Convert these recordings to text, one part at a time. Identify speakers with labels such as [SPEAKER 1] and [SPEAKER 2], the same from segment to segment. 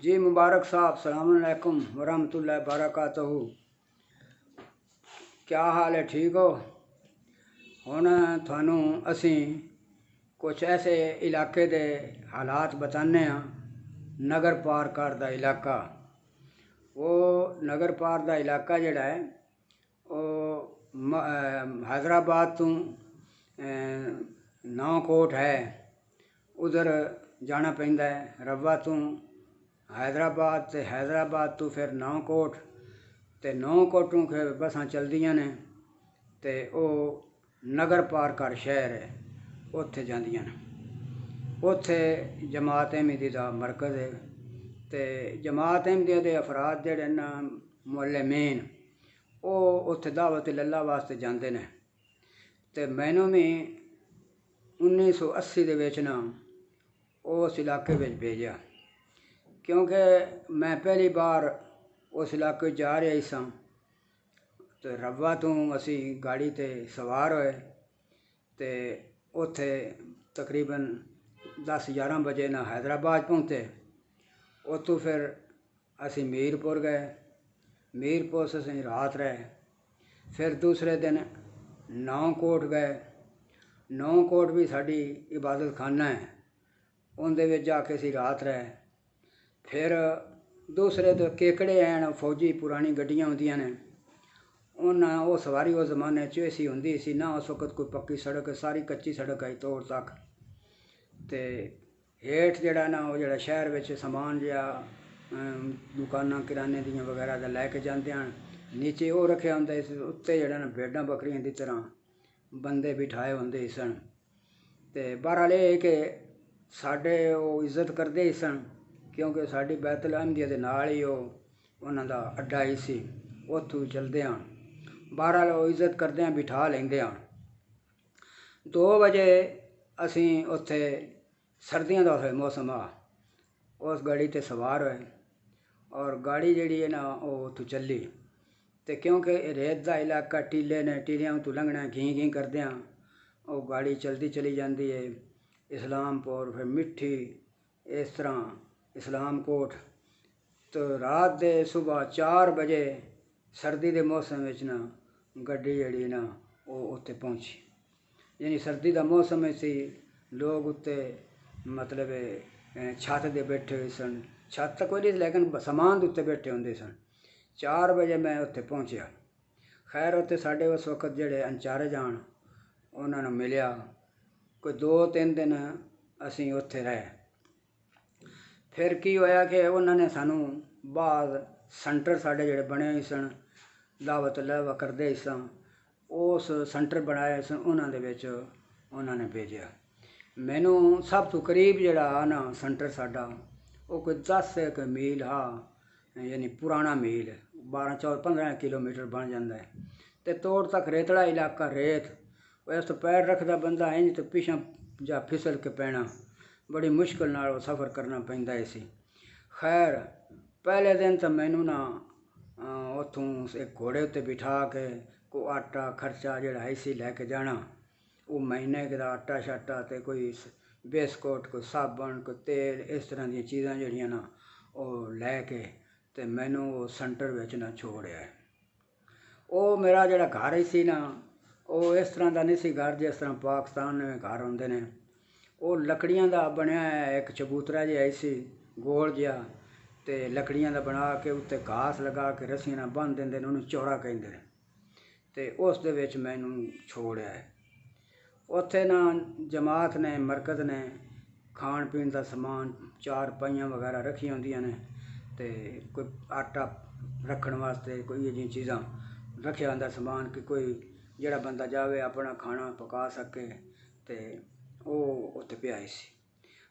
[SPEAKER 1] जी मुबारक साहब, सलाम अलैकुम वरहमतुल्लाहि बरकातहू। क्या हाल है, ठीक हो? हुण थानू असी कुछ ऐसे इलाके दे हालात बताने हैं। नगर पार दा इलाका, वो नगर पार दा इलाका जड़ा है वो हैदराबाद तो नौकोट है, उधर जाना पैंदा है। रवा तो हैदराबाद तो फिर नौकोट, ते नौकोटों के बसां चलदियां ने ते ओ नगर पार कर शहर है, उत्थे जांदियां ने। उत्थे जमात अहमदी दा मरकज़ है, ते जमात अहमदी दे अफराद जेह्ड़े न मुअल्लिमीन ओह् उत्थे दावत लल्ला वास्ते जांदे ने। ते मैनू भी 1980 दे विच ना उस इलाके विच भेजा, क्योंकि मैं पहली बार उस इलाके जा रहा सां। तो रवा तो असी गाड़ी ते सवार होए ते उत्थे तकरीबन 10-11 बजे ना हैदराबाद पहुँचे। उत्थों फिर असी मीरपुर गए, मीरपुर से असी रात रहे। फिर दूसरे दिन नौकोट गए। नौकोट भी साड़ी इबादत खाना है, उनदे विच जाके असी रात रहे। फिर दूसरे तो केकड़े हैं, फौजी पुरानी गड्डियां होंदियां ने, उन्हें वो सवारी उस जमाने च ऐसी होंदी सी ना। उस वक्त कोई पक्की सड़क, सारी कच्ची सड़क आई तोड़ तक। ते हेठ जड़ा ना वो जड़ा शहर विच समान जिहा दुकानां किराने दियां वगैरह दा लैके जांदे हैं, नीचे वो रखेआ होंदा इस उत्ते जड़ा ना भेडां बकरियां दी तरह बंदे बिठाए होंदे सन। ते बहरहाल एह् कि साढ़े वो इज्जत करदे सन, क्योंकि साड़ी बैतुल अहमदिया दे नाल ही उन्हां दा अड्डा ही सी, उत्थों चलदे हैं। बहरहाल वो इज्जत करदे हैं, बिठा लेंदे हैं। 2 बजे असी उत्थे सर्दियां दा मौसम आ, उस गाड़ी ते सवार होए और गाड़ी जिहड़ी है ना वो उत्थों चली। ते क्योंकि रेत दा इलाका, टीले ने, टीलियां तो लंघना घी घी करदे हैं, वो गाड़ी चलती चली जाती है। इस्लामपुर, फिर मिट्ठी, इस तरह इस्लामकोट। तो रात दे सुबह 4 बजे सर्दी दे मौसम विच ना गड्डी जिहड़ी ना वो उत्ते पहुंची। यानी सर्दी दा मौसम सी, लोग उत्ते मतलब छत दे बैठे हुए सन। छत तक कोई नहीं, लेकिन समान दे उत्ते बैठे होंदे सन। 4 बजे मैं उत्थे पहुंचा। खैर उत्थे साढ़े उस वक्त जेह्ड़े इंचार्ज आन उन्होंने मिलिया। कोई 2-3 दिन असी उत्थे रहे। फिर की होया कि उन्होंने सानू बाद सेंटर साढ़े जेह्ड़े बने होए सन, दावत लहवा करदे सन, उस सेंटर बनाए सन, उन्होंने विच उन्होंने भेजा। मैनू सब तो करीब जड़ा ना सेंटर साडा वो कोई 10 मील हा, यानी पुराना मील 12-14-15 किलोमीटर बन जाता है। तो तोड़ तक रेतला इलाका, रेत इस तो पैर रखदा बंदा इंज तो पिछां जा फिसल के पैना, बड़ी मुश्किल नाल सफ़र करना पैंदा है सी। खैर पहले दिन तो मैनू ना उत्थों एक घोड़े उत्ते बिठा के कोई आटा खर्चा जड़ा इसी लैके जाना, वो महीने का आटा शाटा ते कोई बिस्कुट, कोई साबन, कोई तेल, इस तरह दी चीज़ां जड़ियां ना वो लैके ते मैनू वो सेंटर विच ना छोड़िया है। वो मेरा जड़ा घर सी ना वो इस तरह का नहीं सी घर जिस तरह पाकिस्तान में घर होंदे ने। वो लकड़ियां दा बनया है, एक चबूतरा जिहा सी गोल जिहा, ते लकड़ियां दा बना के उत्ते घास लगा के रस्सियां नाल बन दिंदे ने, उन्होंने चौड़ा कहंदे ने। ते उस दे विच मैनू छोड़िया है। उत्थे ना जमात ने, मरकज़ ने खान पीन का समान, 4 पाइयां वगैरह रखी होंदियां ने, ते कोई आटा रखने वास्ते कोई ये चीज़ां रखिया होंदा समान कि कोई जेड़ा बंदा जावे अपना खाना पका सके, ते वो उत्ते पिया सी।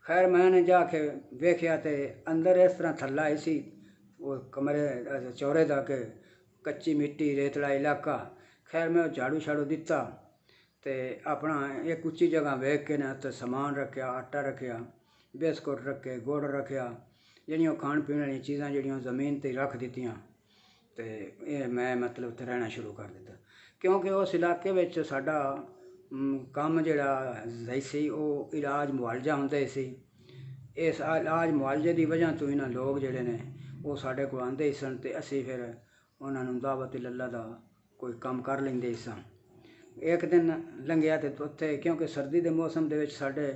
[SPEAKER 1] खैर मैंने जाके वेख्या ते अंदर इस तरह थल्ला ही सी वो कमरे चौरे दा के कच्ची मिट्टी रेतला इलाका। खैर मैं झाड़ू शाड़ू दिता ते अपना एक उच्ची जगह वेख के ना उत्ते समान रखिया, आटा रखिया, बिस्कुट रखे, गुड़ रखिया, जिहड़ियां खान पीने वाली चीज़ां जड़ियां ज़मीन ते रख दित्तियां। ते ये मैं मतलब उत्थे रहना शुरू कर दिता, क्योंकि उस इलाके विच साडा काम जेड़ा सी वो इलाज मुआलजा होंदे सी। इस इलाज मुआलजे की वजह तो इन्हां लोग जिहड़े ने वो साढ़े को आंदे ही सन ते असीं फिर उन्होंने दावत अल्लाह दा कोई काम कर लेंदे ही सन। एक दिन लंघिया तो उत्थे क्योंकि सर्दी के मौसम के साढ़े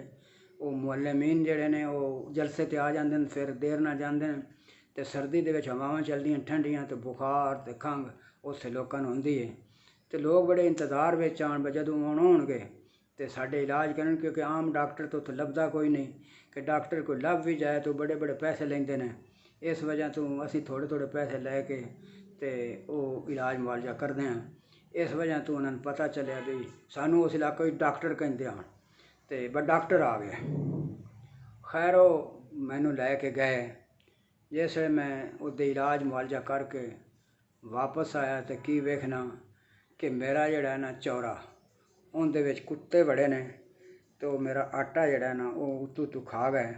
[SPEAKER 1] वो मुअल्लिमीन जिहड़े ने वो जलसे ते आ जाते हैं, फिर देर ना जाते हैं तो सर्दी के हवावां चलदियां ठंडियां तो बुखार तो खंघ उत्थे लोगों को होंदी है। तो लोग बड़े इंतजार विच आन जदों आउणगे तो साढ़े इलाज करन, क्योंकि आम डॉक्टर तो उत्थे लभदा कोई नहीं, कि डॉक्टर कोई लभ भी जाए तो बड़े बड़े पैसे लेंदे ने। इस वजह तो असीं थोड़े थोड़े पैसे लैके ते वो इलाज मुआलजा करते हैं। इस वजह तो उन्होंने पता चलिया भी सानू उस इलाके डॉक्टर कहते हैं तो बस डॉक्टर आ गए। खैर वो मैनू लैके गए। जिस मैं उसदे इलाज मुआलजा करके वापस आया तो की वेखना कि मेरा जिहड़ा है ना चौरा उनदे विच कुत्ते बड़े ने, तो मेरा आटा जिहड़ा है ना वो उत्तू उत्तू खा गए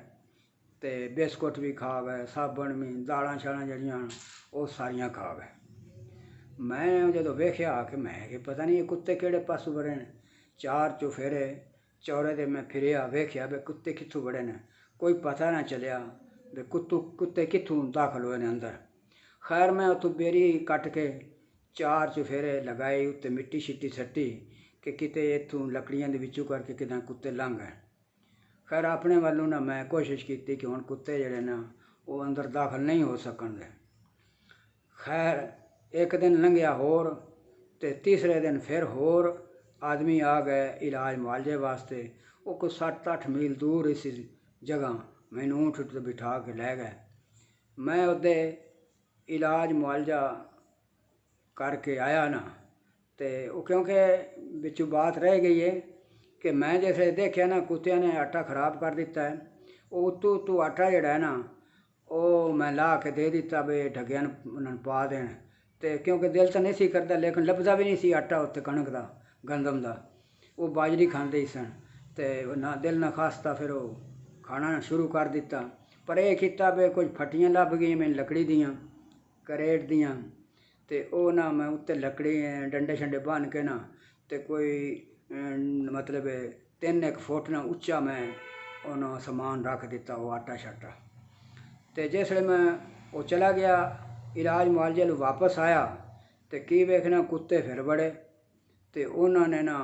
[SPEAKER 1] ते बिस्कुट भी खा गए, साबण भी, दालां शालां जिहड़ियां वो सारियां खा गए। मैं जो वेख्या कि मैं कि पता नहीं ये कुत्ते किहड़े पासों बड़े ने। चार चुफेरे चौरे ते मैं फिरिया, वेख्या भी कुत्ते कित्थों बड़े ने, कोई पता ना चलिया भी कुत्ते कित्थों दाखल होए ने अंदर। खैर मैं उत्थों बेरी कट के चार चुफेरे लगाई, उत्ते मिट्टी शिट्टी सट्टी कि किते इत्थों लकड़ियां दे विचों करके किदां कुत्ते लंघ गए। खैर अपने वालों ना मैं कोशिश की कि हुण कुत्ते जिहड़े ना वो अंदर दाखल नहीं हो सकणगे। खैर एक दिन लंघिया होर ते तीसरे दिन फिर होर आदमी आ गए इलाज मुआलजे वास्ते। वो कोई 7-8 मील दूर इस जगह मैनू ऊँट उत्ते बिठा के लै गए। मैं उसदे इलाज मुआलजा करके आया ना तो वो क्योंकि बिचू बात रह गई है कि मैं जैसे देखा ना कुत्तियां ने आटा ख़राब कर दिता है, वो उत्तू उत्तू आटा जिहड़ा है ना वो मैं ला के दे दिता भी ढग्गियां उन्होंने पा देन। तो क्योंकि दिल तो नहीं सी करता, लेकिन लभदा भी नहीं सी आटा उत्ते कणक दा गंदम दा, वो बाजरी खांदे ही सन तो ना दिल ना खासता, फिर वो खाना शुरू कर दिता। पर यह किया भी कुछ फट्टियां लभ गई मैंने लकड़ी दियां करेट दियां, तो वो ना मैं उत्ते लकड़ी डंडे शंडे बन के ना तो कोई मतलब 3-1 फुट ना उच्चा मैं उन्होंने समान रख दिता, वो आटा शाटा। तो जिसले मैं वो चला गया इलाज मुआलजे लू वापस आया तो की वेखना कुत्ते फिर बड़े, तो उन्होंने ना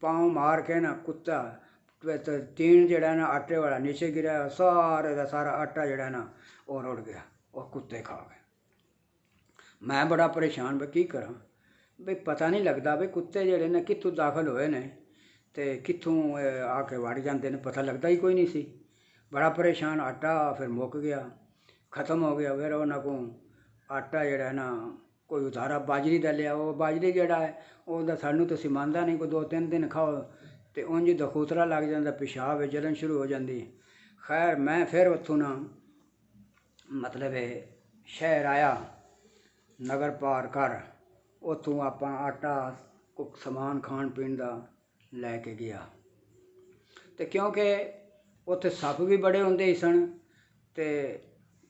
[SPEAKER 1] पाँव मार के ना कुत्ता तीन जिहड़ा ना आटे वाला नीचे गिरा, सारे का सारा आटा जिहड़ा ना वो रुड़ गया, वो कुत्ते खा गए। मैं बड़ा परेशान भी की करा भी पता नहीं लगता भी कुत्ते जिहड़े ने कित्थों दाखल होए ने ते कित्थों आके वड़ जाते हैं, पता लगता ही कोई नहीं सी। बड़ा परेशान, आटा फिर मुक गया, ख़त्म हो गया। फिर उन्होंने को आटा जिहड़ा है ना कोई उधारा बाजरी का लिया, वो बाजरी जिहड़ा है वो सानू तो सिमांदा नहीं, कोई 2-3 दिन खाओ तो उंज दखूतरा लग जाता, पेशाब जलन शुरू हो जाती। खैर मैं फिर उत्थों ना मतलब शहर आया, नगर पार कर उत्थों आप आटा को समान खाण पीण का लैके गया। तो क्योंकि उत्थे सप भी बड़े होंदे ही सन, तो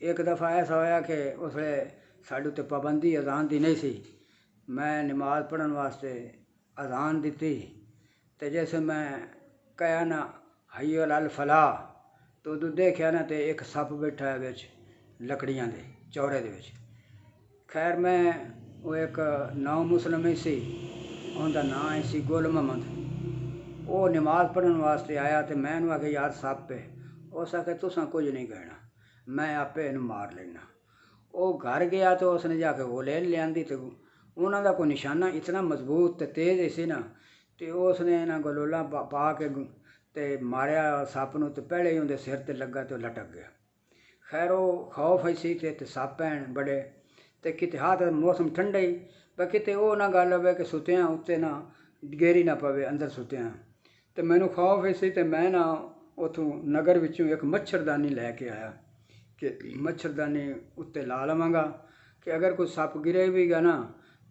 [SPEAKER 1] एक दफ़ा ऐसा होया कि उसले साढ़े उत्ते पाबंदी अजान की नहीं सी। मैं नमाज पढ़न वास्ते अजान दी तो जैसे मैं कहा ना हय्य अल फलाह तो उदू देखा ना तो एक सप बैठा है बिच लकड़ियां दे चौरे दे विच। खैर मैं वो एक नौ मुस्लिम ही सी, उनका नाम ही सी गुल मोहम्मद। वो नमाज पढ़न वास्ते आया तो मैं उन्होंने आख्या यार सप है, उस आख्या तुसां कुछ नहीं कहना, मैं आपे इन्हूं मार लेना। वो घर गया तो उसने जाके वो ले लियांदी, तो उन्हों का कोई निशाना इतना मजबूत तो तेज़ सी ना, तो उसने इन्होंने गलोला पा के ते मारिया सप नूं, तो पहले ही उनके सिर ते लगा तो लटक गया। खैर वो खौफ सी ते सप हैं बड़े, तो किते हाथ मौसम ठंडा ही पर किते वो ना गल होवे कि सुत्या उत्ते ना गेरी ना पवे अंदर सुत्या। तो मैनू खौफ सी तो मैं ना उतों नगर विचों एक मच्छरदानी लैके आया कि मच्छरदानी उत्ते ला लवांगा कि अगर कोई सप गिरे भी गा ना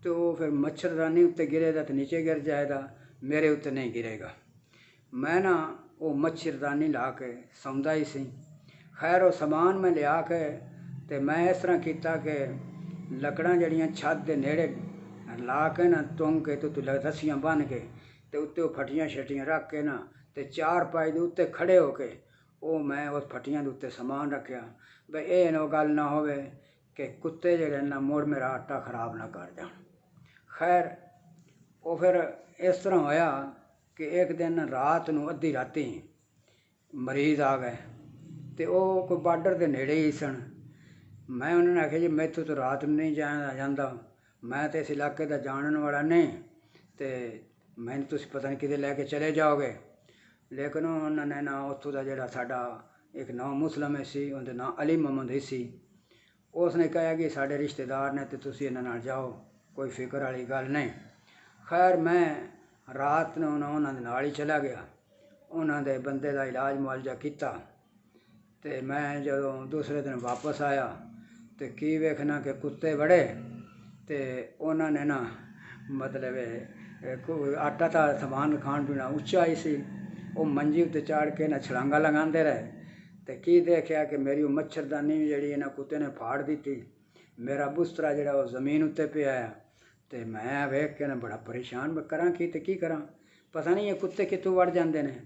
[SPEAKER 1] तो वो फिर मच्छरदानी उत्ते गिरेगा तो नीचे गिर जाएगा, मेरे उत्ते नहीं गिरेगा। मैं ना वो मच्छरदानी ला के सौंदा ही सी। खैर वो समान मैं लिया के तो मैं इस तरह किया कि लकड़ां जड़ियां छत के नेड़े ला के ना तुंग के तो रस्सियां बन के तो उत्ते फटियां शटियां रख के ना तो चार पाई दे उत्ते खड़े होके ਉਹ ਮੈਂ ਉਸ ਫੱਟੀਆਂ ਦੇ ਉੱਤੇ ਸਮਾਨ ਰੱਖਿਆ ਬਈ ਇਹ ਨਾ ਗੱਲ ਨਾ ਹੋਵੇ ਕਿ ਕੁੱਤੇ ਜਿਹੜੇ ਨਾ ਮੁੜ ਮੇਰਾ ਆਟਾ ਖਰਾਬ ਨਾ ਕਰ ਜਾਣ। ਖੈਰ ਉਹ ਫਿਰ ਇਸ ਤਰ੍ਹਾਂ ਹੋਇਆ ਕਿ ਇੱਕ ਦਿਨ ਰਾਤ ਨੂੰ ਅੱਧੀ ਰਾਤੀ ਮਰੀਜ਼ ਆ ਗਏ ਅਤੇ ਉਹ ਕੋਈ ਬਾਰਡਰ ਦੇ ਨੇੜੇ ਹੀ ਸਨ। ਮੈਂ ਉਹਨਾਂ ਨੇ ਆਖਿਆ ਜੀ ਮੈਥੋਂ ਤਾਂ ਰਾਤ ਨੂੰ ਨਹੀਂ ਜਾਇਆ ਜਾਂਦਾ, ਮੈਂ ਤਾਂ ਇਸ ਇਲਾਕੇ ਦਾ ਜਾਣਨ ਵਾਲਾ ਨਹੀਂ ਅਤੇ ਮੈਨੂੰ ਤੁਸੀਂ ਪਤਾ ਨਹੀਂ ਕਿਤੇ ਲੈ ਕੇ ਚਲੇ ਜਾਓਗੇ। ਲੇਕਿਨ ਉਹਨਾਂ ਨੇ ਨਾ ਉੱਥੋਂ ਦਾ ਜਿਹੜਾ ਸਾਡਾ ਇੱਕ ਨੌ ਮੁਸਲਿਮ ਸੀ, ਉਹਦਾ ਨਾਂ ਅਲੀ ਮੁਹੰਮਦ ਸੀ, ਉਸਨੇ ਕਿਹਾ ਕਿ ਸਾਡੇ ਰਿਸ਼ਤੇਦਾਰ ਨੇ ਅਤੇ ਤੁਸੀਂ ਇਹਨਾਂ ਨਾਲ ਜਾਓ, ਕੋਈ ਫਿਕਰ ਵਾਲੀ ਗੱਲ ਨਹੀਂ। ਖੈਰ ਮੈਂ ਰਾਤ ਨੂੰ ਉਹਨਾਂ ਦੇ ਨਾਲ ਹੀ ਚਲਾ ਗਿਆ, ਉਹਨਾਂ ਦੇ ਬੰਦੇ ਦਾ ਇਲਾਜ ਮੁਆਲਜਾ ਕੀਤਾ ਅਤੇ ਮੈਂ ਜਦੋਂ ਦੂਸਰੇ ਦਿਨ ਵਾਪਸ ਆਇਆ ਅਤੇ ਕੀ ਵੇਖਣਾ ਕਿ ਕੁੱਤੇ ਬੜੇ ਅਤੇ ਉਹਨਾਂ ਨੇ ਨਾ ਮਤਲਬ ਆਟਾ ਤਾਂ ਸਮਾਨ ਖਾਣ ਪੀਣਾ ਉੱਚਾ ਹੀ ਸੀ, ਉਹ ਮੰਜੀ ਉੱਤੇ ਚਾੜ ਕੇ ਨਾ ਛਲਾਂਗਾ ਲਗਾਉਂਦੇ ਰਹੇ ਅਤੇ ਕੀ ਦੇਖਿਆ ਕਿ ਮੇਰੀ ਉਹ ਮੱਛਰਦਾਨੀ ਜਿਹੜੀ ਇਹਨਾਂ ਕੁੱਤੇ ਨੇ ਫਾੜ ਦਿੱਤੀ। ਮੇਰਾ ਬਿਸਤਰਾ ਜਿਹੜਾ ਉਹ ਜ਼ਮੀਨ ਉੱਤੇ ਪਿਆ ਆ ਅਤੇ ਮੈਂ ਵੇਖ ਕੇ ਨਾ ਬੜਾ ਪਰੇਸ਼ਾਨ, ਮੈਂ ਕਰਾਂ ਕੀ ਅਤੇ ਕੀ ਕਰਾਂ, ਪਤਾ ਨਹੀਂ ਇਹ ਕੁੱਤੇ ਕਿੱਥੋਂ ਵੜ ਜਾਂਦੇ ਨੇ।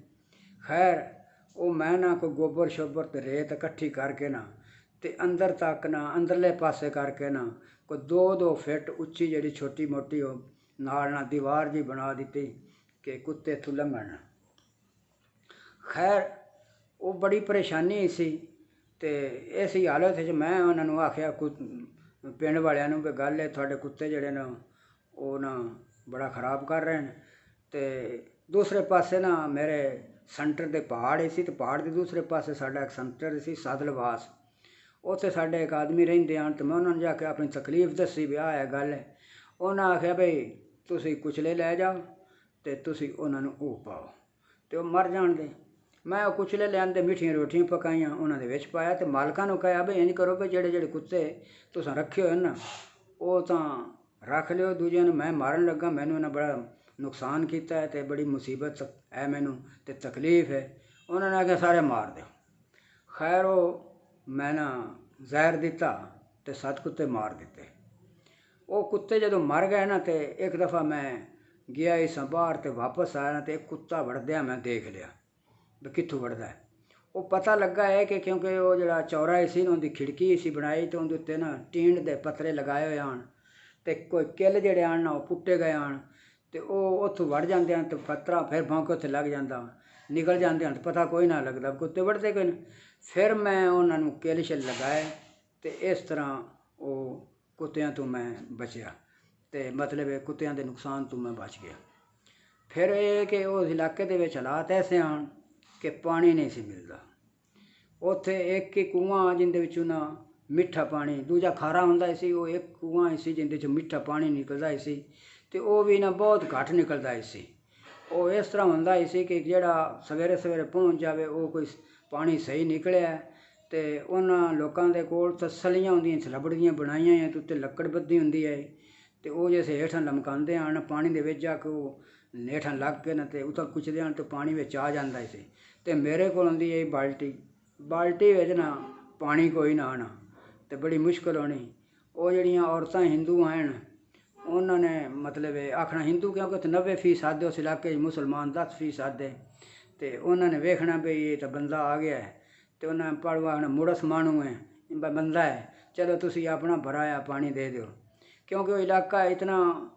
[SPEAKER 1] ਖੈਰ ਉਹ ਮੈਂ ਨਾ ਕੋਈ ਗੋਬਰ ਸ਼ੋਬਰ ਅਤੇ ਰੇਤ ਇਕੱਠੀ ਕਰਕੇ ਨਾ ਅਤੇ ਅੰਦਰ ਤੱਕ ਨਾ ਅੰਦਰਲੇ ਪਾਸੇ ਕਰਕੇ ਨਾ ਕੋਈ 2-2 ਫਿੱਟ ਉੱਚੀ ਜਿਹੜੀ ਛੋਟੀ ਮੋਟੀ ਉਹ ਨਾਲ ਦੀਵਾਰ ਜੀ ਬਣਾ ਦਿੱਤੀ ਕਿ ਕੁੱਤੇ ਇੱਥੋਂ ਲੰਘਣ। ਖੈਰ ਉਹ ਬੜੀ ਪਰੇਸ਼ਾਨੀ ਸੀ ਅਤੇ ਇਸ ਹਾਲਤ 'ਚ ਮੈਂ ਉਹਨਾਂ ਨੂੰ ਆਖਿਆ ਪਿੰਡ ਵਾਲਿਆਂ ਨੂੰ ਵੀ ਗੱਲ ਹੈ ਤੁਹਾਡੇ ਕੁੱਤੇ ਜਿਹੜੇ ਨੇ ਉਹ ਨਾ ਬੜਾ ਖਰਾਬ ਕਰ ਰਹੇ ਨੇ। ਅਤੇ ਦੂਸਰੇ ਪਾਸੇ ਨਾ ਮੇਰੇ ਸੈਂਟਰ ਦੇ ਪਹਾੜ ਹੀ ਸੀ ਅਤੇ ਪਹਾੜ ਦੇ ਦੂਸਰੇ ਪਾਸੇ ਸਾਡਾ ਇੱਕ ਸੈਂਟਰ ਸੀ ਸਾਦਲਵਾਸ, ਉੱਥੇ ਸਾਡੇ ਇੱਕ ਆਦਮੀ ਰਹਿੰਦੇ ਹਨ ਅਤੇ ਮੈਂ ਉਹਨਾਂ ਨੂੰ ਜਾ ਕੇ ਆਪਣੀ ਤਕਲੀਫ ਦੱਸੀ ਵੀ ਆਹ ਹੈ ਗੱਲ ਹੈ। ਉਹਨਾਂ ਆਖਿਆ ਬਈ ਤੁਸੀਂ ਕੁਚਲੇ ਲੈ ਜਾਓ ਅਤੇ ਤੁਸੀਂ ਉਹਨਾਂ ਨੂੰ ਉਹ ਪਾਓ ਅਤੇ ਉਹ ਮਰ ਜਾਣਗੇ। ਮੈਂ ਉਹ ਕੁਚਲੇ ਲਿਆਂਦੇ, ਮਿੱਠੀਆਂ ਰੋਟੀਆਂ ਪਕਾਈਆਂ, ਉਹਨਾਂ ਦੇ ਵਿੱਚ ਪਾਇਆ ਅਤੇ ਮਾਲਕਾਂ ਨੂੰ ਕਿਹਾ ਬਈ ਇੰਝ ਕਰੋ ਵੀ ਜਿਹੜੇ ਕੁੱਤੇ ਤੁਸੀਂ ਰੱਖੇ ਹੋਏ ਨਾ ਉਹ ਤਾਂ ਰੱਖ ਲਿਓ, ਦੂਜਿਆਂ ਨੂੰ ਮੈਂ ਮਾਰਨ ਲੱਗਾ, ਮੈਨੂੰ ਇਹਨਾਂ ਬੜਾ ਨੁਕਸਾਨ ਕੀਤਾ ਹੈ ਅਤੇ ਬੜੀ ਮੁਸੀਬਤ ਹੈ ਮੈਨੂੰ ਅਤੇ ਤਕਲੀਫ ਹੈ। ਉਹਨਾਂ ਨੇ ਆਖਿਆ ਸਾਰੇ ਮਾਰ ਦਿਓ। ਖੈਰ ਉਹ ਮੈਂ ਨਾ ਜ਼ਹਿਰ ਦਿੱਤਾ ਅਤੇ 7 ਕੁੱਤੇ ਮਾਰ ਦਿੱਤੇ। ਉਹ ਕੁੱਤੇ ਜਦੋਂ ਮਰ ਗਏ ਨਾ ਅਤੇ ਇੱਕ ਦਫਾ ਮੈਂ ਗਿਆ ਹੀ ਸਾਂ ਬਾਹਰ ਅਤੇ ਵਾਪਸ ਆਇਆ ਅਤੇ ਇੱਕ ਕੁੱਤਾ ਵੜਦਿਆਂ ਮੈਂ ਦੇਖ ਲਿਆ ਵੀ ਕਿੱਥੋਂ ਵੜਦਾ ਹੈ। ਉਹ ਪਤਾ ਲੱਗਾ ਹੈ ਕਿ ਕਿਉਂਕਿ ਉਹ ਜਿਹੜਾ ਚੌਰਾ ਸੀ ਨਾ ਉਹਦੀ ਖਿੜਕੀ ਸੀ ਬਣਾਈ ਅਤੇ ਉਹਦੇ ਉੱਤੇ ਨਾ ਟੀਂਡ ਦੇ ਪੱਤਰੇ ਲਗਾਏ ਹੋਏ ਹਨ ਅਤੇ ਕੋਈ ਕਿੱਲ ਜਿਹੜੇ ਹਨ ਨਾ ਉਹ ਪੁੱਟੇ ਗਏ ਹਨ ਅਤੇ ਉਹ ਉੱਥੋਂ ਵੜ ਜਾਂਦੇ ਹਨ ਅਤੇ ਪੱਤਰਾ ਫਿਰ ਭੌਂਕ ਉੱਥੇ ਲੱਗ ਜਾਂਦਾ, ਨਿਕਲ ਜਾਂਦੇ ਹਨ, ਪਤਾ ਕੋਈ ਨਾ ਲੱਗਦਾ, ਕੁੱਤੇ ਵੜਦੇ ਕੋਈ ਨਾ। ਫਿਰ ਮੈਂ ਉਹਨਾਂ ਨੂੰ ਕਿੱਲ ਛਿੱਲ ਲਗਾਏ ਅਤੇ ਇਸ ਤਰ੍ਹਾਂ ਉਹ ਕੁੱਤਿਆਂ ਤੋਂ ਮੈਂ ਬਚਿਆ ਅਤੇ ਮਤਲਬ ਕੁੱਤਿਆਂ ਦੇ ਨੁਕਸਾਨ ਤੋਂ ਮੈਂ ਬਚ ਗਿਆ। ਫਿਰ ਇਹ ਕਿ ਉਸ ਇਲਾਕੇ ਦੇ ਵਿੱਚ ਹਾਲਾਤ ਐਸੇ ਹਨ ਕਿ ਪਾਣੀ ਨਹੀਂ ਸੀ ਮਿਲਦਾ। ਉੱਥੇ ਇੱਕ ਹੀ ਕੂਆਂ ਜਿਹਦੇ ਵਿੱਚੋਂ ਨਾ ਮਿੱਠਾ ਪਾਣੀ, ਦੂਜਾ ਖਾਰਾ ਹੁੰਦਾ ਸੀ, ਉਹ ਇੱਕ ਕੂਆਂ ਹੀ ਸੀ ਜਿਹਦੇ 'ਚੋਂ ਮਿੱਠਾ ਪਾਣੀ ਨਿਕਲਦਾ ਸੀ ਅਤੇ ਉਹ ਵੀ ਨਾ ਬਹੁਤ ਘੱਟ ਨਿਕਲਦਾ ਸੀ। ਉਹ ਇਸ ਤਰ੍ਹਾਂ ਹੁੰਦਾ ਸੀ ਕਿ ਜਿਹੜਾ ਸਵੇਰੇ ਸਵੇਰੇ ਪਹੁੰਚ ਜਾਵੇ ਉਹ ਕੋਈ ਪਾਣੀ ਸਹੀ ਨਿਕਲਿਆ ਅਤੇ ਉਹਨਾਂ ਲੋਕਾਂ ਦੇ ਕੋਲ ਤਸੱਲੀਆਂ ਹੁੰਦੀਆਂ, ਰਬੜ ਦੀਆਂ ਬਣਾਈਆਂ ਹੈ ਅਤੇ ਉੱਤੇ ਲੱਕੜ ਬੱਧੀ ਹੁੰਦੀ ਹੈ ਅਤੇ ਉਹ ਜੇ ਹੇਠਾਂ ਲਮਕਾਉਂਦੇ ਹਨ ਪਾਣੀ ਦੇ ਵਿੱਚ ਜਾ ਕੇ ਉਹ ਹੇਠਾਂ ਲੱਗ ਕੇ ਨਾ ਅਤੇ ਉੱਤੋਂ ਕੁਚਦੇ ਹਨ ਅਤੇ ਪਾਣੀ ਵਿੱਚ ਆ ਜਾਂਦਾ ਸੀ। ਅਤੇ ਮੇਰੇ ਕੋਲ ਹੁੰਦੀ ਹੈ ਬਾਲਟੀ ਵਿੱਚ ਨਾ ਪਾਣੀ ਕੋਈ ਨਾ ਆਉਣਾ ਅਤੇ ਬੜੀ ਮੁਸ਼ਕਿਲ ਹੋਣੀ। ਉਹ ਜਿਹੜੀਆਂ ਔਰਤਾਂ ਹਿੰਦੂ ਹਨ ਉਹਨਾਂ ਨੇ ਮਤਲਬ ਆਖਣਾ ਹਿੰਦੂ ਕਿਉਂਕਿ ਉੱਥੇ 90% ਉਸ ਇਲਾਕੇ 'ਚ ਮੁਸਲਮਾਨ 10% ਹੈ ਅਤੇ ਉਹਨਾਂ ਨੇ ਵੇਖਣਾ ਵੀ ਇਹ ਤਾਂ ਬੰਦਾ ਆ ਗਿਆ ਹੈ ਅਤੇ ਉਹਨਾਂ ਨੇ ਪੜਵਾਣਾ ਮੁੜਸ ਮਾਣੂ ਹੈ ਬੰਦਾ ਹੈ, ਚਲੋ ਤੁਸੀਂ ਆਪਣਾ ਭਰਾਇਆ ਪਾਣੀ ਦੇ ਦਿਓ। ਕਿਉਂਕਿ ਉਹ ਇਲਾਕਾ ਇਤਨਾ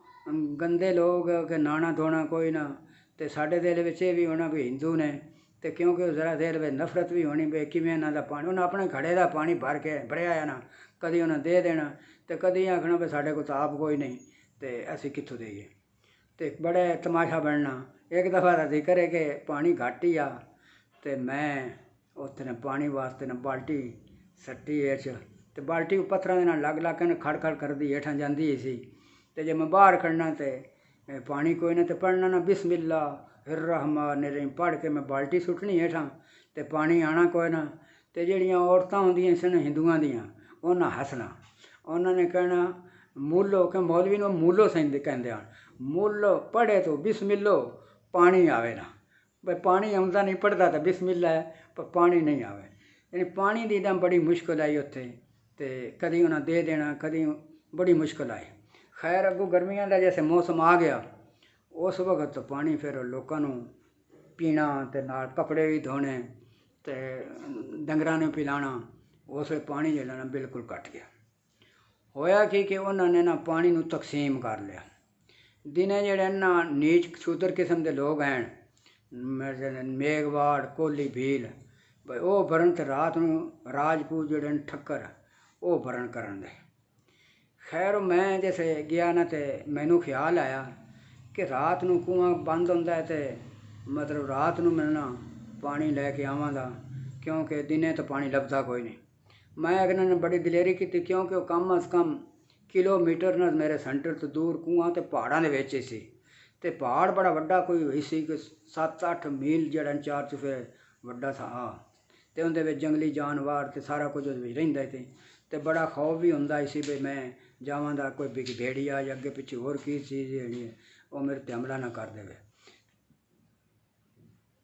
[SPEAKER 1] ਗੰਦੇ ਲੋਕ ਕਿ ਨਹਾਉਣਾ ਧੋਣਾ ਕੋਈ ਨਾ ਅਤੇ ਸਾਡੇ ਦਿਲ ਵਿੱਚ ਇਹ ਵੀ ਹੋਣਾ ਵੀ ਹਿੰਦੂ ਨੇ ਅਤੇ ਕਿਉਂਕਿ ਉਹ ਜ਼ਰਾ ਦਿਲ ਵਿੱਚ ਨਫ਼ਰਤ ਵੀ ਹੋਣੀ ਵੀ ਕਿਵੇਂ ਇਹਨਾਂ ਦਾ ਪਾਣੀ, ਉਹਨਾਂ ਆਪਣੇ ਘੜੇ ਦਾ ਪਾਣੀ ਭਰ ਕੇ ਭਰਿਆ ਹੈ ਨਾ, ਕਦੀ ਉਹਨਾਂ ਦੇ ਦੇਣਾ ਅਤੇ ਕਦੀ ਆਖਣਾ ਵੀ ਸਾਡੇ ਕੋਲ ਤਾਂ ਆਪ ਕੋਈ ਨਹੀਂ ਅਤੇ ਅਸੀਂ ਕਿੱਥੋਂ ਦੇਈਏ ਅਤੇ ਬੜੇ ਤਮਾਸ਼ਾ ਬਣਨਾ। ਇੱਕ ਦਫਾ ਦਾ ਜ਼ਿਕਰ ਹੈ ਕਿ ਪਾਣੀ ਘੱਟ ਹੀ ਆ ਅਤੇ ਮੈਂ ਉੱਥੇ ਨੇ ਪਾਣੀ ਵਾਸਤੇ ਨਾ ਬਾਲਟੀ ਸੱਟੀ ਵਿੱਚ ਅਤੇ ਬਾਲਟੀ ਪੱਥਰਾਂ ਦੇ ਨਾਲ ਲੱਗ ਕੇ ਨਾ ਖੜ ਕਰਦੀ ਹੇਠਾਂ ਜਾਂਦੀ ਸੀ ਅਤੇ ਜੇ ਮੈਂ ਬਾਹਰ ਕੱਢਣਾ ਅਤੇ ਪਾਣੀ ਕੋਈ ਨਾ ਅਤੇ ਪੜ੍ਹਨਾ ਨਾ ਬਿਸਮਿल्लाहिर्रहमानिर्रहीम ਪੜ੍ਹ ਕੇ ਮੈਂ ਬਾਲਟੀ ਸੁੱਟਣੀ ਹੇਠਾਂ ਅਤੇ ਪਾਣੀ ਆਉਣਾ ਕੋਈ ਨਾ। ਅਤੇ ਜਿਹੜੀਆਂ ਔਰਤਾਂ ਹੁੰਦੀਆਂ ਸਨ ਹਿੰਦੂਆਂ ਦੀਆਂ ਉਹਨਾਂ ਹੱਸਣਾ, ਉਹਨਾਂ ਨੇ ਕਹਿਣਾ ਮੂਲੋ ਕਿ ਮੌਲਵੀ ਨੂੰ ਮੂਲੋ ਕਹਿੰਦੇ ਹਨ, ਮੂਲੋ ਪੜ੍ਹੇ ਤੋਂ ਬਿਸਮਿल्ला ਪਾਣੀ ਆਵੇ ਨਾ, ਬਈ ਪਾਣੀ ਆਉਂਦਾ ਨਹੀਂ, ਪੜ੍ਹਦਾ ਤਾਂ ਬਿਸਮਿल्ला ਹੈ ਪਰ ਪਾਣੀ ਨਹੀਂ ਆਵੇ। ਯਾਨੀ ਪਾਣੀ ਦੀ ਤਾਂ ਬੜੀ ਮੁਸ਼ਕਿਲ ਆਈ ਉੱਥੇ ਅਤੇ ਕਦੀ ਉਹਨਾਂ ਦੇ ਦੇਣਾ, ਕਦੀ ਬੜੀ ਮੁਸ਼ਕਿਲ ਆਈ। ਖੈਰ ਅੱਗੋਂ ਗਰਮੀਆਂ ਦਾ ਜੈਸੇ ਮੌਸਮ ਆ ਗਿਆ ਉਸ ਵਕਤ ਪਾਣੀ ਫਿਰ ਲੋਕਾਂ ਨੂੰ ਪੀਣਾ ਅਤੇ ਨਾਲ ਕੱਪੜੇ ਵੀ ਧੋਣੇ ਤੇ ਡੰਗਰਾਂ ਨੂੰ ਪਿਲਾਣਾ, ਉਸ ਵੇਲੇ ਪਾਣੀ ਜਿਹੜਾ ਨਾ ਬਿਲਕੁਲ ਘਟ ਗਿਆ। ਹੋਇਆ ਕਿ ਉਹਨਾਂ ਨੇ ਨਾ ਪਾਣੀ ਨੂੰ ਤਕਸੀਮ ਕਰ ਲਿਆ। ਦਿਨੇ ਜਿਹੜੇ ਨਾ ਨੀਚ ਸ਼ੂਦਰ ਕਿਸਮ ਦੇ ਲੋਕ ਹਨ, ਮੇਘਵਾੜ, ਕੋਹਲੀ, ਭੀਲ, ਬਈ ਉਹ ਭਰਨ ਤੇ ਰਾਤ ਨੂੰ ਰਾਜਪੂਤ ਜਿਹੜੇ ਨੇ ਠੱਕਰ ਉਹ ਭਰਨ ਕਰਨ ਦੇ। ਖੈਰ ਮੈਂ ਜਿਸੇ ਗਿਆ ਨਾ ਤੇ ਮੈਨੂੰ ਖਿਆਲ ਆਇਆ ਕਿ ਰਾਤ ਨੂੰ ਕੂਆਂ ਬੰਦ ਹੁੰਦਾ ਤੇ ਮਤਲਬ ਰਾਤ ਨੂੰ ਮੈਂ ਨਾ ਪਾਣੀ ਲੈ ਕੇ ਆਵਾਂਗਾ, ਕਿਉਂਕਿ ਦਿਨੇ ਤਾਂ ਪਾਣੀ ਲੱਭਦਾ ਕੋਈ ਨਹੀਂ। ਮੈਂ ਇਹਨਾਂ ਨੇ ਬੜੀ ਦਲੇਰੀ ਕੀਤੀ, ਕਿਉਂਕਿ ਉਹ ਕਮ ਅਜ਼ ਕਮ ਕਿਲੋਮੀਟਰ ਨਾਲ ਮੇਰੇ ਸੈਂਟਰ ਤੋਂ ਦੂਰ ਕੂਆਂ ਤੇ ਪਹਾੜਾਂ ਦੇ ਵਿੱਚ ਹੀ ਸੀ, ਤੇ ਪਹਾੜ ਬੜਾ ਵੱਡਾ ਕੋਈ ਹੋਈ ਸੀ ਕਿ 7-8 ਮੀਲ ਜਿਹੜਾ 4 ਚੁਫੇਰੇ ਵੱਡਾ ਥਾ, ਤੇ ਉਹਦੇ ਵਿੱਚ ਜੰਗਲੀ ਜਾਨਵਰ ਤੇ ਸਾਰਾ ਕੁਝ ਉਹਦੇ ਵਿੱਚ ਰਹਿੰਦਾ ਸੀ, ਤੇ ਬੜਾ ਖੌਫ ਵੀ ਹੁੰਦਾ ਸੀ ਵੀ ਮੈਂ ਜਾਵਾਂ ਦਾ ਕੋਈ ਭੇੜੀਆ ਜਾਂ ਅੱਗੇ ਪਿੱਛੇ ਹੋਰ ਕੀ ਚੀਜ਼ ਜਿਹੜੀ ਹੈ ਉਹ ਮੇਰੇ 'ਤੇ ਹਮਲਾ ਨਾ ਕਰ ਦੇਵੇ।